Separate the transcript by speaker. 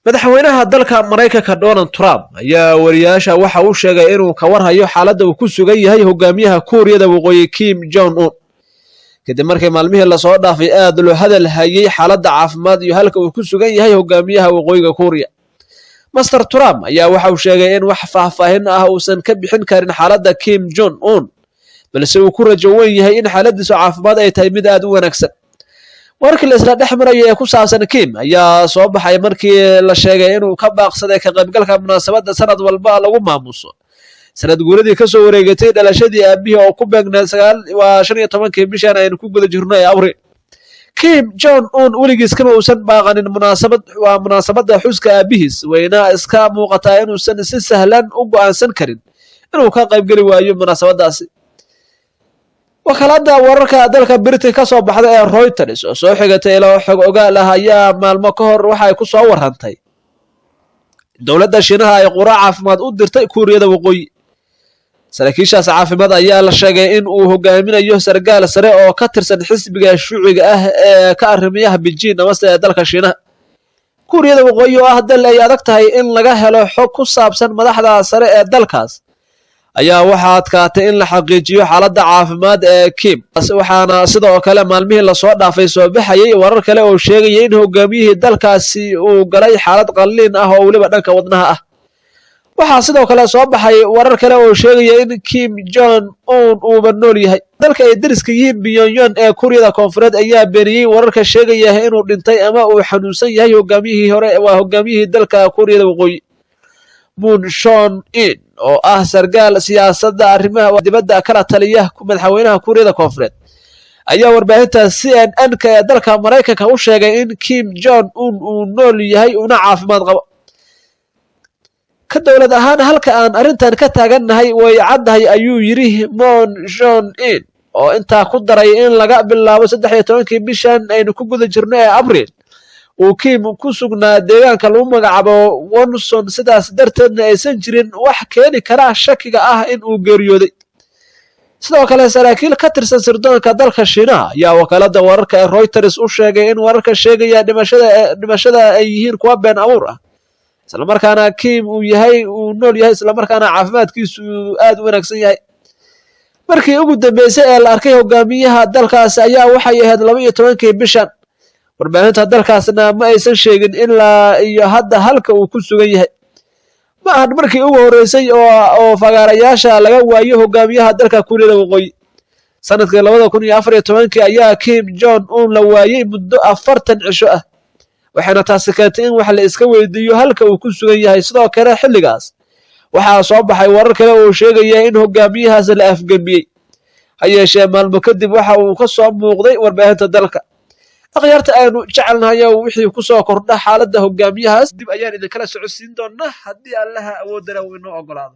Speaker 1: madaxweynaha dalka Mareykanka Donald Trump ayaa wariyaasha waxa uu sheegay inuu ka warhayo xaaladda uu ku sugan yahay hogaamiyaha Kuuriyada Waqooyi Kim Jong Un kadib markii maalmihii la soo dhaafay aad loo hadal hayay xaaladda caafimaad iyo halka uu ku sugan yahay hogaamiyaha Waqooyiga Kuuriya. Mr. Trump ayaa waxa uu sheegay in wax faahfaahin ah uusan ka bixin karin xaaladda Kim Jong Un balse uu ku rajo weyn yahay in xaaladdiisa caafimaad ay tahay mid aad u wanaagsan. warkii la isla dhexmarayay ee ku saabsan Kim ayaa soo baxay markii la sheegay inuu ka baaqsaday ka qaybgalka munaasabadda sanad walba lagu maamuso sanad guuradii ka soo wareegatay dhalashadii aabihii oo ku beegnaa 15 bishan aynu ku guda jirnay Abriil. Kim Jong Un weligiis kama uusan baaqanin munaasabadda xuska aabihiis weyna iska muuqataa inuusan si sahlan u go'aansan karin inuu ka qaybgali waayo munaasabadaasi. wakaalada wararka dalka Britain ka soo baxday ee Reuters oo soo xigatay ilaa xog ogaal ah ayaa maalmo ka hor waxa ay ku soo warantay dowladda Shiinaha ay quraac caafimaad u dirtay Kuuriyada Waqooyi. saraakiishaas caafimaad ayaa la sheegay in uu hogaaminayo sargaal sare oo ka tirsan xisbiga shuuciga ah ee ka arrimaha Beijing ama ee dalka Shiinaha. Kuuriyada Waqooyi oo ah dal ay adag tahay in laga helo xog ku saabsan madaxda sare ee dalkaas ayaa waxa adkaatay in la xaqiijiyo xaaladda caafimaad ee Kim waxaana sidoo kale maalmihii la soo dhaafay soo baxayay warar kale oo sheegay in hogaamiyihii dalkaasi uu galay xaalad qalliin ah oo waliba dhanka wadnaha ah. waxaa sidoo kale soo baxay warar kale oo sheegaya in Kim Jong Un uu nool yahay. dalka ay dariska yihiin Pyongyang ee Kuuriyada Koonfureed ayaa beeniyay wararka sheegaya inuu dhintay ama uu xanuunsan yahay hogaamiyihii dalka Kuuriyada Waqooyi Moon Jae-in oo ah sargaal siyaasadda arrimaha dibadda kala taliya madaxweynaha Kuuriyada Koonfureed ayaa warbaahinta CNN ee dalka Mareykanka u sheegay in Kim Jong Un uu nool yahay una caafimaad qabo. ka dowlad ahaan halka aan arrintan ka taagannahay way caddahay ayuu yiri Moon Jae-in oo intaa ku daray in laga bilaabo 13 bishan aynu ku guda jirno ee Abriil uu Kim ku sugnaa deegaanka lagu magacaabo Wonson sidaas darteedna aysan jirin wax keeni kara shakiga ah in uu geeriyooday. sidoo kale saraakiil ka tirsan sirdoonka dalka Shiinaha ayaa wakaalada wararka ee Reuters u sheegay in wararka sheegaya dhimashada ay yihiin kuwa been abuur ah isla markaana Kim uu nool yahay isla markaana caafimaadkiisu aad u wanaagsan yahay. markii ugu dambeysay ee la arkay hogaamiyaha dalkaas ayaa waxay ahayd 12 bishan. warbaahinta dalkaasna ma aysan sheegin ilaa iyo hadda halka uu ku sugan yahay. ma ahan markii ugu horeysay oo fagaarayaasha laga waayo hogaamiyaha dalka Kuuriyada Waqooyi. sanadkii 2014 ayaa Kim Jong Un la waayay muddo 40 cisho ah waxaana taasi keentay in wax la iska weydiiyo halka uu ku sugan yahay. sidoo kale xilligaas waxaa soo baxay warar kale oo sheegaya in hogaamiyahaas la afgambiyay ha yeeshee maalmo kadib waxa uu ka soo muuqday warbaahinta dalka. akhyaarta aynu jecelnahay wixii ku soo kordha xaaladda hogaamiyahaas dib ayaan idin kala socodsiin doonaa haddii Allaha awoodana uu inoo ogolaado.